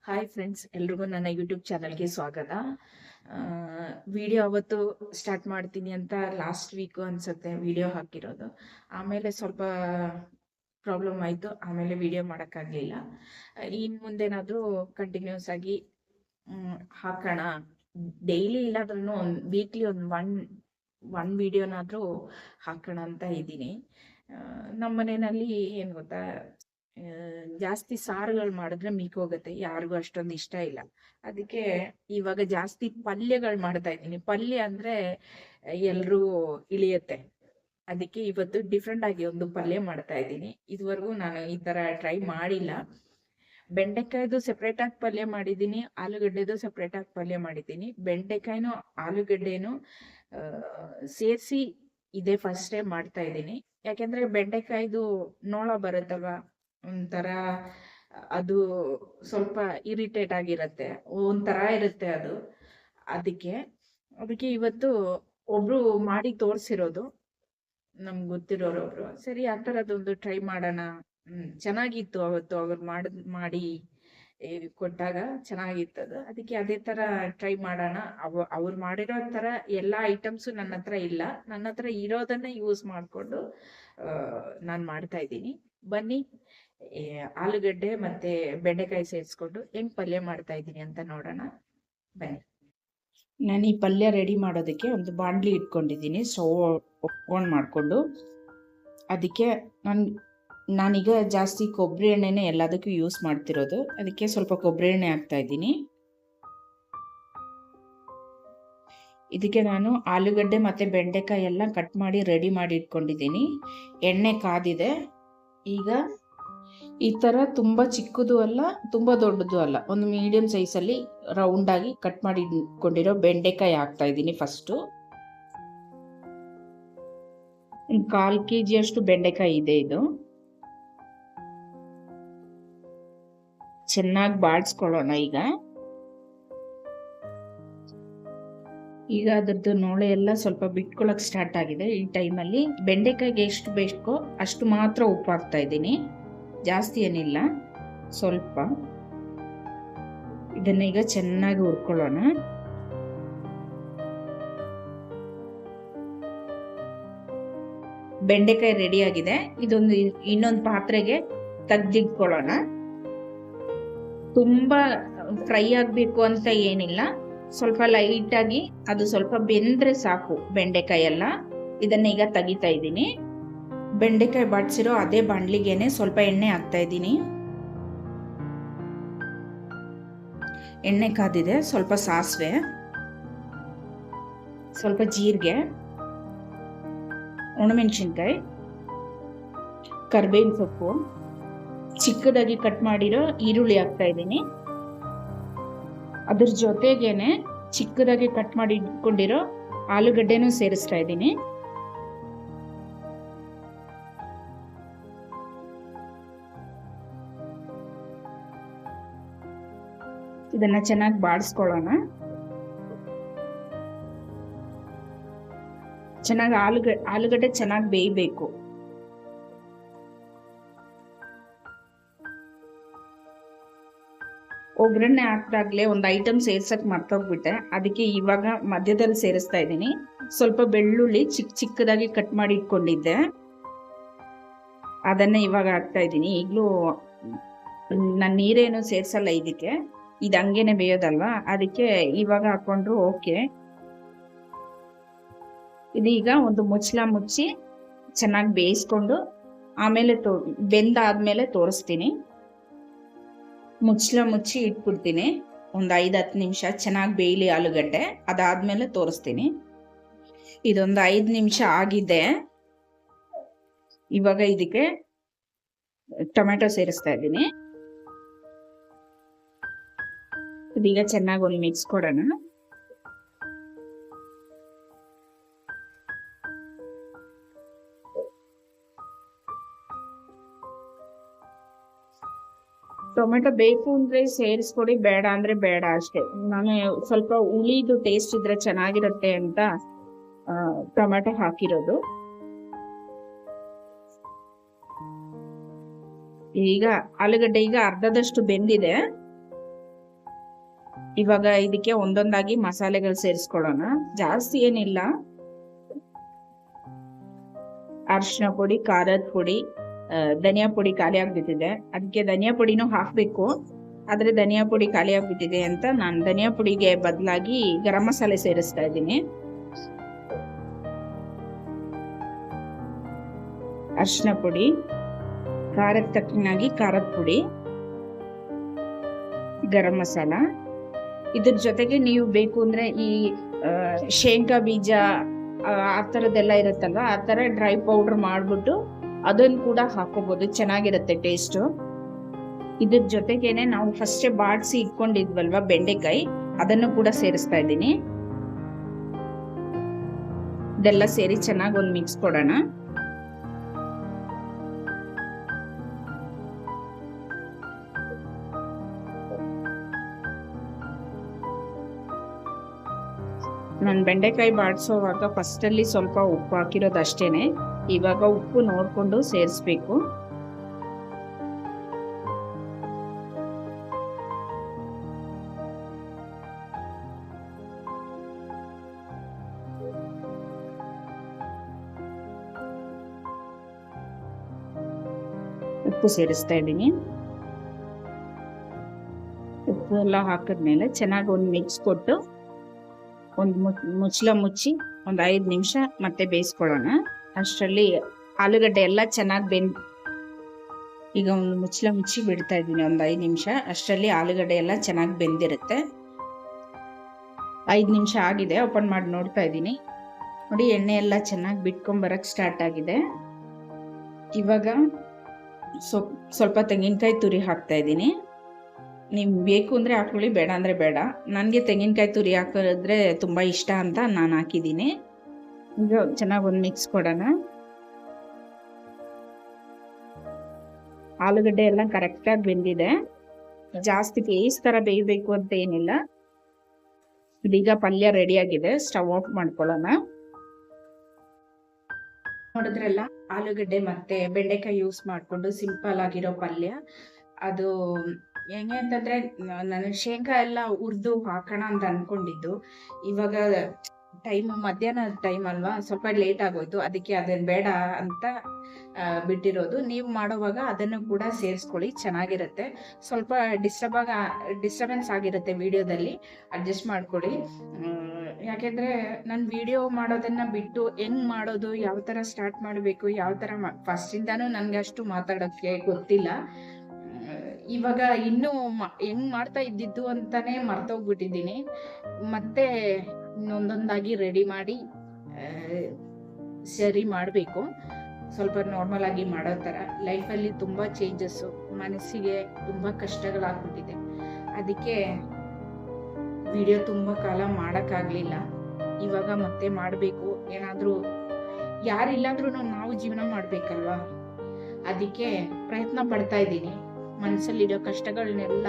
Hi friends, ಎಲ್ರಿಗೂ ನನ್ನ YouTube ಚಾನಲ್ಗೆ ಸ್ವಾಗತ. ವಿಡಿಯೋ ಅವತ್ತು ಸ್ಟಾರ್ಟ್ ಮಾಡ್ತೀನಿ ಅಂತ ಲಾಸ್ಟ್ ವೀಕು ಅನ್ಸುತ್ತೆ ವಿಡಿಯೋ ಹಾಕಿರೋದು. ಆಮೇಲೆ ಸ್ವಲ್ಪ ಪ್ರಾಬ್ಲಮ್ ಆಯಿತು, ಆಮೇಲೆ ವಿಡಿಯೋ ಮಾಡೋಕ್ಕಾಗಲಿಲ್ಲ. ಇನ್ನು ಮುಂದೇನಾದರೂ ಕಂಟಿನ್ಯೂಸ್ ಆಗಿ ಹಾಕೋಣ. ಡೈಲಿ ಇಲ್ಲಾದ್ರೂ ವೀಕ್ಲಿ ಒನ್ ವಿಡಿಯೋನಾದರೂ ಹಾಕೋಣ ಅಂತ ಇದ್ದೀನಿ. ನಮ್ಮ ಮನೆಯಲ್ಲಿ ಏನು ಗೊತ್ತಾ, ಜಾಸ್ತಿ ಸಾರುಗಳು ಮಾಡಿದ್ರೆ ಮಿಕ್ಕೋಗುತ್ತೆ, ಯಾರಿಗೂ ಅಷ್ಟೊಂದು ಇಷ್ಟ ಇಲ್ಲ. ಅದಕ್ಕೆ ಇವಾಗ ಜಾಸ್ತಿ ಪಲ್ಯಗಳು ಮಾಡ್ತಾ ಇದ್ದೀನಿ. ಪಲ್ಯ ಅಂದ್ರೆ ಎಲ್ರಿಗೂ ಇಳಿಯುತ್ತೆ. ಅದಕ್ಕೆ ಇವತ್ತು ಡಿಫ್ರೆಂಟ್ ಆಗಿ ಒಂದು ಪಲ್ಯ ಮಾಡ್ತಾ ಇದ್ದೀನಿ. ಇದುವರೆಗೂ ನಾನು ಈ ತರ ಟ್ರೈ ಮಾಡಿಲ್ಲ. ಬೆಂಡೆಕಾಯ್ದು ಸೆಪ್ರೇಟ್ ಆಗಿ ಪಲ್ಯ ಮಾಡಿದ್ದೀನಿ, ಆಲೂಗಡ್ಡೆದು ಸೆಪ್ರೇಟ್ ಆಗಿ ಪಲ್ಯ ಮಾಡಿದ್ದೀನಿ. ಬೆಂಡೆಕಾಯಿನೂ ಆಲೂಗಡ್ಡೆನೂ ಸೇರಿಸಿ ಇದೇ ಫಸ್ಟ್ ಟೈಮ್ ಮಾಡ್ತಾ ಇದ್ದೀನಿ. ಯಾಕೆಂದ್ರೆ ಬೆಂಡೆಕಾಯ್ದು ನೋಳ ಬರುತ್ತಲ್ವಾ, ಒಂಥರ ಅದು ಸ್ವಲ್ಪ ಇರಿಟೇಟ್ ಆಗಿರತ್ತೆ, ಒಂಥರ ಇರುತ್ತೆ ಅದು. ಅದಕ್ಕೆ ಇವತ್ತು ಒಬ್ರು ಮಾಡಿ ತೋರಿಸಿರೋದು, ನಮ್ಗೆ ಗೊತ್ತಿರೋರೊಬ್ರು. ಸರಿ, ಆ ಥರದೊಂದು ಟ್ರೈ ಮಾಡೋಣ. ಚೆನ್ನಾಗಿತ್ತು ಅವತ್ತು ಅವ್ರು ಮಾಡಿ ಕೊಟ್ಟಾಗ ಚೆನ್ನಾಗಿತ್ತದು. ಅದಕ್ಕೆ ಅದೇ ತರ ಟ್ರೈ ಮಾಡೋಣ. ಅವ್ರು ಮಾಡಿರೋ ತರ ಎಲ್ಲ ಐಟಮ್ಸು ನನ್ನ ಹತ್ರ ಇಲ್ಲ, ನನ್ನ ಹತ್ರ ಇರೋದನ್ನ ಯೂಸ್ ಮಾಡಿಕೊಂಡು ನಾನು ಮಾಡ್ತಾ ಇದ್ದೀನಿ. ಬನ್ನಿ, ಆಲೂಗಡ್ಡೆ ಮತ್ತೆ ಬೆಂಡೆಕಾಯಿ ಸೇರಿಸ್ಕೊಂಡು ಹೆಂಗ್ ಪಲ್ಯ ಮಾಡ್ತಾ ಇದ್ದೀನಿ ಅಂತ ನೋಡೋಣ. ಬನ್ನಿ. ನಾನು ಈ ಪಲ್ಯ ರೆಡಿ ಮಾಡೋದಕ್ಕೆ ಒಂದು ಬಾಂಡ್ಲಿ ಇಟ್ಕೊಂಡಿದ್ದೀನಿ, ಸ್ಟವ್ ಆನ್ ಮಾಡಿಕೊಂಡು. ಅದಕ್ಕೆ ನಾನೀಗ ಜಾಸ್ತಿ ಕೊಬ್ಬರಿ ಎಣ್ಣೆನೇ ಎಲ್ಲದಕ್ಕೂ ಯೂಸ್ ಮಾಡ್ತಿರೋದು. ಅದಕ್ಕೆ ಸ್ವಲ್ಪ ಕೊಬ್ಬರಿ ಎಣ್ಣೆ ಹಾಕ್ತಾ ಇದ್ದೀನಿ. ಇದಕ್ಕೆ ನಾನು ಆಲೂಗಡ್ಡೆ ಮತ್ತು ಬೆಂಡೆಕಾಯಿ ಎಲ್ಲ ಕಟ್ ಮಾಡಿ ರೆಡಿ ಮಾಡಿ ಇಟ್ಕೊಂಡಿದ್ದೀನಿ. ಎಣ್ಣೆ ಕಾದಿದೆ. ಈಗ ಈ ಥರ ತುಂಬ ಚಿಕ್ಕದು ಅಲ್ಲ, ತುಂಬ ದೊಡ್ಡದು ಅಲ್ಲ, ಒಂದು ಮೀಡಿಯಂ ಸೈಜಲ್ಲಿ ರೌಂಡಾಗಿ ಕಟ್ ಮಾಡಿ ಇಟ್ಕೊಂಡಿರೋ ಬೆಂಡೆಕಾಯಿ ಹಾಕ್ತಾ ಇದ್ದೀನಿ. ಫಸ್ಟು ಒಂದು 1/4 kg ಅಷ್ಟು ಬೆಂಡೆಕಾಯಿ ಇದೆ. ಇದು ಚೆನ್ನಾಗಿ ಬಾಡಿಸ್ಕೊಳ್ಳೋಣ. ಈಗ ಅದ್ರದ್ದು ನೋಳೆ ಎಲ್ಲ ಸ್ವಲ್ಪ ಬಿಟ್ಕೊಳಕ್ ಸ್ಟಾರ್ಟ್ ಆಗಿದೆ. ಈ ಟೈಮಲ್ಲಿ ಬೆಂಡೆಕಾಯಿಗೆ ಎಷ್ಟು ಬೇಕೋ ಅಷ್ಟು ಮಾತ್ರ ಉಪ್ಪು ಹಾಕ್ತಾ ಇದ್ದೀನಿ, ಜಾಸ್ತಿ ಏನಿಲ್ಲ, ಸ್ವಲ್ಪ. ಇದನ್ನ ಈಗ ಚೆನ್ನಾಗಿ ಹುರ್ಕೊಳ್ಳೋಣ. ಬೆಂಡೆಕಾಯಿ ರೆಡಿ ಆಗಿದೆ. ಇದೊಂದು ಇನ್ನೊಂದು ಪಾತ್ರೆಗೆ ತೆಗ್ದಿಟ್ಕೊಳ್ಳೋಣ. ತುಂಬಾ ಫ್ರೈ ಆಗ್ಬೇಕು ಅಂತ ಏನಿಲ್ಲ, ಸ್ವಲ್ಪ ಲೈಟ್ ಆಗಿ ಅದು ಸ್ವಲ್ಪ ಬೆಂದ್ರೆ ಸಾಕು ಬೆಂಡೆಕಾಯಿ ಎಲ್ಲ. ಇದನ್ನ ಈಗ ತೆಗಿತಾ ಇದ್ದೀನಿ. ಬೆಂಡೆಕಾಯಿ ಬಾಡಿಸಿರೋ ಅದೇ ಬಾಂಡ್ಲಿಗೆನೆ ಸ್ವಲ್ಪ ಎಣ್ಣೆ ಹಾಕ್ತಾ ಇದ್ದೀನಿ. ಎಣ್ಣೆ ಕಾದಿದೆ. ಸ್ವಲ್ಪ ಸಾಸಿವೆ, ಸ್ವಲ್ಪ ಜೀರಿಗೆ, ಒಣಮೆಣಸಿನ್ಕಾಯಿ, ಕರಿಬೇವಿನ ಸೊಪ್ಪು, ಚಿಕ್ಕದಾಗಿ ಕಟ್ ಮಾಡಿರೋ ಈರುಳ್ಳಿ ಹಾಕ್ತಾ ಇದ್ದೀನಿ. ಅದ್ರ ಜೊತೆಗೇನೆ ಚಿಕ್ಕದಾಗಿ ಕಟ್ ಮಾಡಿ ಇಟ್ಕೊಂಡಿರೋ ಆಲೂಗಡ್ಡೆನೂ ಸೇರಿಸ್ತಾ ಇದ್ದೀನಿ. ಇದನ್ನ ಚೆನ್ನಾಗಿ ಬಾಡಿಸ್ಕೊಳ್ಳೋಣ. ಚೆನ್ನಾಗಿ ಆಲೂಗಡ್ಡೆ ಚೆನ್ನಾಗಿ ಬೇಯಬೇಕು. ಒಗ್ಗರಣೆ ಹಾಕಿದಾಗ್ಲೇ ಒಂದು ಐಟಮ್ ಸೇರ್ಸಕ್ ಮರ್ತೋಗ್ಬಿಟ್ಟೆ, ಅದಕ್ಕೆ ಇವಾಗ ಮಧ್ಯದಲ್ಲಿ ಸೇರಿಸ್ತಾ ಇದ್ದೀನಿ. ಸ್ವಲ್ಪ ಬೆಳ್ಳುಳ್ಳಿ ಚಿಕ್ಕದಾಗಿ ಕಟ್ ಮಾಡಿ ಇಟ್ಕೊಂಡಿದ್ದೆ, ಅದನ್ನ ಇವಾಗ ಹಾಕ್ತಾ ಇದ್ದೀನಿ. ಈಗಲೂ ನಾನು ನೀರೇನು ಸೇರ್ಸಲ್ಲ ಇದಕ್ಕೆ, ಇದು ಹಂಗೇನೆ ಬೇಯೋದಲ್ವಾ, ಅದಕ್ಕೆ ಇವಾಗ ಹಾಕೊಂಡ್ರು ಓಕೆ. ಇದೀಗ ಒಂದು ಮುಚ್ಚಳ ಮುಚ್ಚಿ ಚೆನ್ನಾಗಿ ಬೇಯಿಸ್ಕೊಂಡು ಆಮೇಲೆ ಬೆಂದಾದ್ಮೇಲೆ ತೋರಿಸ್ತೀನಿ. ಮುಚ್ಚಳ ಮುಚ್ಚಿ ಇಟ್ಬಿಡ್ತೀನಿ. ಒಂದು 5-10 ನಿಮಿಷ ಚೆನ್ನಾಗಿ ಬೇಯಲಿ ಆಲೂಗಡ್ಡೆ, ಅದಾದ್ಮೇಲೆ ತೋರಿಸ್ತೀನಿ. ಇದೊಂದು 5 ನಿಮಿಷ ಆಗಿದೆ. ಇವಾಗ ಇದಕ್ಕೆ ಟೊಮೆಟೊ ಸೇರಿಸ್ತಾ ಇದ್ದೀನಿ. ಇದೀಗ ಚೆನ್ನಾಗಿ ಒಂದು ಮಿಕ್ಸ್ ಕೊಡೋಣ. ಟೊಮೆಟೊ ಬೇಕು ಅಂದ್ರೆ ಸೇರಿಸ್ಕೊಡಿ, ಬೇಡ ಅಂದ್ರೆ ಬೇಡ ಅಷ್ಟೇ. ನಾನು ಸ್ವಲ್ಪ ಹುಳಿದು ಟೇಸ್ಟ್ ಇದ್ರೆ ಚೆನ್ನಾಗಿರುತ್ತೆ ಅಂತ ಟೊಮೆಟೊ ಹಾಕಿರೋದು. ಈಗ ಆಲೂಗಡ್ಡೆ ಈಗ ಅರ್ಧದಷ್ಟು ಬೆಂದಿದೆ. ಇವಾಗ ಇದಕ್ಕೆ ಒಂದೊಂದಾಗಿ ಮಸಾಲೆಗಳು ಸೇರಿಸ್ಕೊಳ್ಳೋಣ. ಜಾಸ್ತಿ ಏನಿಲ್ಲ. ಅರಿಶಿನ ಪುಡಿ, ಖಾರದ ಪುಡಿ, ಧನಿಯಾ ಪುಡಿ ಖಾಲಿ ಆಗ್ಬಿಟ್ಟಿದೆ. ಅದಕ್ಕೆ ಧನಿಯಾ ಪುಡಿನೂ ಹಾಕಬೇಕು. ಆದ್ರೆ ಧನಿಯಾ ಪುಡಿ ಖಾಲಿ ಆಗ್ಬಿಟ್ಟಿದೆ ಅಂತ ನಾನು ಧನಿಯಾ ಪುಡಿಗೆ ಬದಲಾಗಿ ಗರಂ ಮಸಾಲೆ ಸೇರಿಸ್ತಾ ಇದ್ದೀನಿ. ಅರಿಶಿನ ಪುಡಿ, ಖಾರಕ್ಕೆ ತಕ್ಕನಾಗಿ ಖಾರದ ಪುಡಿ, ಗರಂ ಮಸಾಲ. ಇದ್ರ ಜೊತೆಗೆ ನೀವು ಬೇಕು ಅಂದ್ರೆ ಈ ಶೇಂಗಾ ಬೀಜ ಆ ಥರದ್ದೆಲ್ಲ ಇರುತ್ತಲ್ವ, ಆ ಥರ ಡ್ರೈ ಪೌಡರ್ ಮಾಡ್ಬಿಟ್ಟು ಅದನ್ನು ಕೂಡ ಹಾಕೋಬಹುದು, ಚೆನ್ನಾಗಿರುತ್ತೆ ಟೇಸ್ಟು. ಇದ್ರ ಜೊತೆಗೇನೆ ನಾವು ಫಸ್ಟೇ ಬಾಡಿಸಿ ಇಟ್ಕೊಂಡಿದ್ವಲ್ವ ಬೆಂಡೆಕಾಯಿ, ಅದನ್ನು ಕೂಡ ಸೇರಿಸ್ತಾ ಇದ್ದೀನಿ. ಇದೆಲ್ಲ ಸೇರಿ ಚೆನ್ನಾಗಿ ಒಂದು ಮಿಕ್ಸ್ ಕೊಡೋಣ. ನಾನು ಬೆಂಡೆಕಾಯಿ ಬಾಡಿಸೋವಾಗ ಫಸ್ಟಲ್ಲಿ ಸ್ವಲ್ಪ ಉಪ್ಪು ಹಾಕಿರೋದು ಅಷ್ಟೇನೆ. ಇವಾಗ ಉಪ್ಪು ನೋಡಿಕೊಂಡು ಸೇರಿಸ್ಬೇಕು. ಉಪ್ಪು ಸೇರಿಸ್ತಾ ಇದ್ದೀನಿ. ಉಪ್ಪು ಎಲ್ಲ ಹಾಕಿದ್ಮೇಲೆ ಚೆನ್ನಾಗಿ ಒಂದು ಮಿಕ್ಸ್ ಕೊಟ್ಟು ಒಂದು ಮುಚ್ಚಳ ಮುಚ್ಚಿ ಒಂದು 5 ನಿಮಿಷ ಮತ್ತೆ ಬೇಯಿಸ್ಕೊಳ್ಳೋಣ. ಅಷ್ಟರಲ್ಲಿ ಆಲೂಗಡ್ಡೆ ಎಲ್ಲ ಚೆನ್ನಾಗಿ ಈಗ ಒಂದು ಮುಚ್ಚಳ ಮುಚ್ಚಿ ಬಿಡ್ತಾ ಇದ್ದೀನಿ ಒಂದು 5 ನಿಮಿಷ. ಅಷ್ಟರಲ್ಲಿ ಆಲೂಗಡ್ಡೆ ಎಲ್ಲ ಚೆನ್ನಾಗಿ ಬೆಂದಿರುತ್ತೆ. 5 ನಿಮಿಷ ಆಗಿದೆ. ಓಪನ್ ಮಾಡಿ ನೋಡ್ತಾ ಇದ್ದೀನಿ. ನೋಡಿ, ಎಣ್ಣೆ ಎಲ್ಲ ಚೆನ್ನಾಗಿ ಬಿಟ್ಕೊಂಬರಕ್ಕೆ ಸ್ಟಾರ್ಟ್ ಆಗಿದೆ. ಇವಾಗ ಸ್ವಲ್ಪ ತೆಂಗಿನಕಾಯಿ ತುರಿ ಹಾಕ್ತಾ ಇದ್ದೀನಿ. ನೀವು ಬೇಕು ಅಂದರೆ ಹಾಕೊಳ್ಳಿ, ಬೇಡ ಅಂದರೆ ಬೇಡ. ನನಗೆ ತೆಂಗಿನಕಾಯಿ ತುರಿ ಹಾಕಿದ್ರೆ ತುಂಬ ಇಷ್ಟ ಅಂತ ನಾನು ಹಾಕಿದ್ದೀನಿ. ಈಗ ಚೆನ್ನಾಗಿ ಒಂದು ಮಿಕ್ಸ್ ಕೊಡೋಣ. ಆಲೂಗಡ್ಡೆ ಎಲ್ಲ ಕರೆಕ್ಟಾಗಿ ಬೆಂದಿದೆ. ಜಾಸ್ತಿ ಪೇಸ್ಟ್ ಥರ ಬೇಯಬೇಕು ಅಂತ ಏನಿಲ್ಲ. ಇದೀಗ ಪಲ್ಯ ರೆಡಿಯಾಗಿದೆ. ಸ್ಟವ್ ಆಫ್ ಮಾಡ್ಕೊಳ್ಳೋಣ. ನೋಡಿದ್ರಲ್ಲ, ಆಲೂಗಡ್ಡೆ ಮತ್ತೆ ಬೆಂಡೆಕಾಯಿ ಯೂಸ್ ಮಾಡಿಕೊಂಡು ಸಿಂಪಲ್ ಆಗಿರೋ ಪಲ್ಯ. ಅದು ಹೆಂಗೆ ಅಂತಂದ್ರೆ, ನಾನು ಶೇಂಗಾ ಎಲ್ಲ ಹುರಿದು ಹಾಕೋಣ ಅಂತ ಅನ್ಕೊಂಡಿದ್ದು. ಇವಾಗ ಮಧ್ಯಾಹ್ನ ಟೈಮ್ ಅಲ್ವಾ, ಸ್ವಲ್ಪ ಲೇಟ್ ಆಗೋಯ್ತು. ಅದಕ್ಕೆ ಅದನ್ನ ಬೇಡ ಅಂತ ಬಿಟ್ಟಿರೋದು. ನೀವು ಮಾಡೋವಾಗ ಅದನ್ನು ಕೂಡ ಸೇರಿಸ್ಕೊಳ್ಳಿ, ಚೆನ್ನಾಗಿರುತ್ತೆ. ಸ್ವಲ್ಪ ಡಿಸ್ಟರ್ಬೆನ್ಸ್ ಆಗಿರುತ್ತೆ ವಿಡಿಯೋದಲ್ಲಿ, ಅಡ್ಜಸ್ಟ್ ಮಾಡ್ಕೊಳ್ಳಿ. ಯಾಕೆಂದ್ರೆ ನಾನು ವಿಡಿಯೋ ಮಾಡೋದನ್ನ ಬಿಟ್ಟು ಹೆಂಗ್ ಮಾಡೋದು, ಯಾವ ಥರ ಸ್ಟಾರ್ಟ್ ಮಾಡಬೇಕು, ಯಾವ ಥರ ಫಸ್ಟಿಂದಾನು ನನಗೆ ಅಷ್ಟು ಮಾತಾಡೋಕ್ಕೆ ಗೊತ್ತಿಲ್ಲ. ಇವಾಗ ಇನ್ನೂ ಹೆಂಗ್ ಮಾಡ್ತಾ ಇದ್ದಿದ್ದು ಅಂತಾನೆ ಮರ್ತೋಗ್ಬಿಟ್ಟಿದ್ದೀನಿ. ಮತ್ತೆ ಇನ್ನೊಂದೊಂದಾಗಿ ರೆಡಿ ಮಾಡಿ ಸರಿ ಮಾಡಬೇಕು. ಸ್ವಲ್ಪ ನಾರ್ಮಲ್ ಆಗಿ ಮಾಡೋ ಥರ. ಲೈಫಲ್ಲಿ ತುಂಬ ಚೇಂಜಸ್ಸು, ಮನಸ್ಸಿಗೆ ತುಂಬ ಕಷ್ಟಗಳಾಗ್ಬಿಟ್ಟಿದೆ. ಅದಕ್ಕೆ ವಿಡಿಯೋ ತುಂಬ ಕಾಲ ಮಾಡೋಕ್ಕಾಗಲಿಲ್ಲ. ಇವಾಗ ಮತ್ತೆ ಮಾಡಬೇಕು. ಏನಾದರೂ ಯಾರಿಲ್ಲಾಂದ್ರೂ ನಾವು ಜೀವನ ಮಾಡಬೇಕಲ್ವಾ, ಅದಕ್ಕೆ ಪ್ರಯತ್ನ ಪಡ್ತಾ ಇದ್ದೀನಿ. ಮನಸ್ಸಲ್ಲಿರೋ ಕಷ್ಟಗಳನ್ನೆಲ್ಲ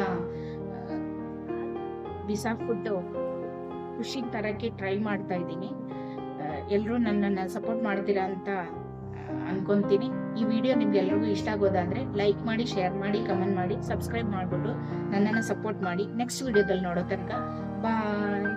ಬಿಸಾಕ್ಬಿಟ್ಟು ಖುಷಿ ತರಕ್ಕೆ ಟ್ರೈ ಮಾಡ್ತಾ ಇದ್ದೀನಿ. ಎಲ್ಲರೂ ನನ್ನನ್ನು ಸಪೋರ್ಟ್ ಮಾಡ್ತೀರಾ ಅಂತ ಅನ್ಕೊಂತೀನಿ. ಈ ವಿಡಿಯೋ ನಿಮ್ಗೆ ಎಲ್ರಿಗೂ ಇಷ್ಟ ಆಗೋದಾದ್ರೆ ಲೈಕ್ ಮಾಡಿ, ಶೇರ್ ಮಾಡಿ, ಕಮೆಂಟ್ ಮಾಡಿ, ಸಬ್ಸ್ಕ್ರೈಬ್ ಮಾಡಿಬಿಟ್ಟು ನನ್ನನ್ನು ಸಪೋರ್ಟ್ ಮಾಡಿ. ನೆಕ್ಸ್ಟ್ ವಿಡಿಯೋದಲ್ಲಿ ನೋಡೋ ತನಕ ಬಾಯ್.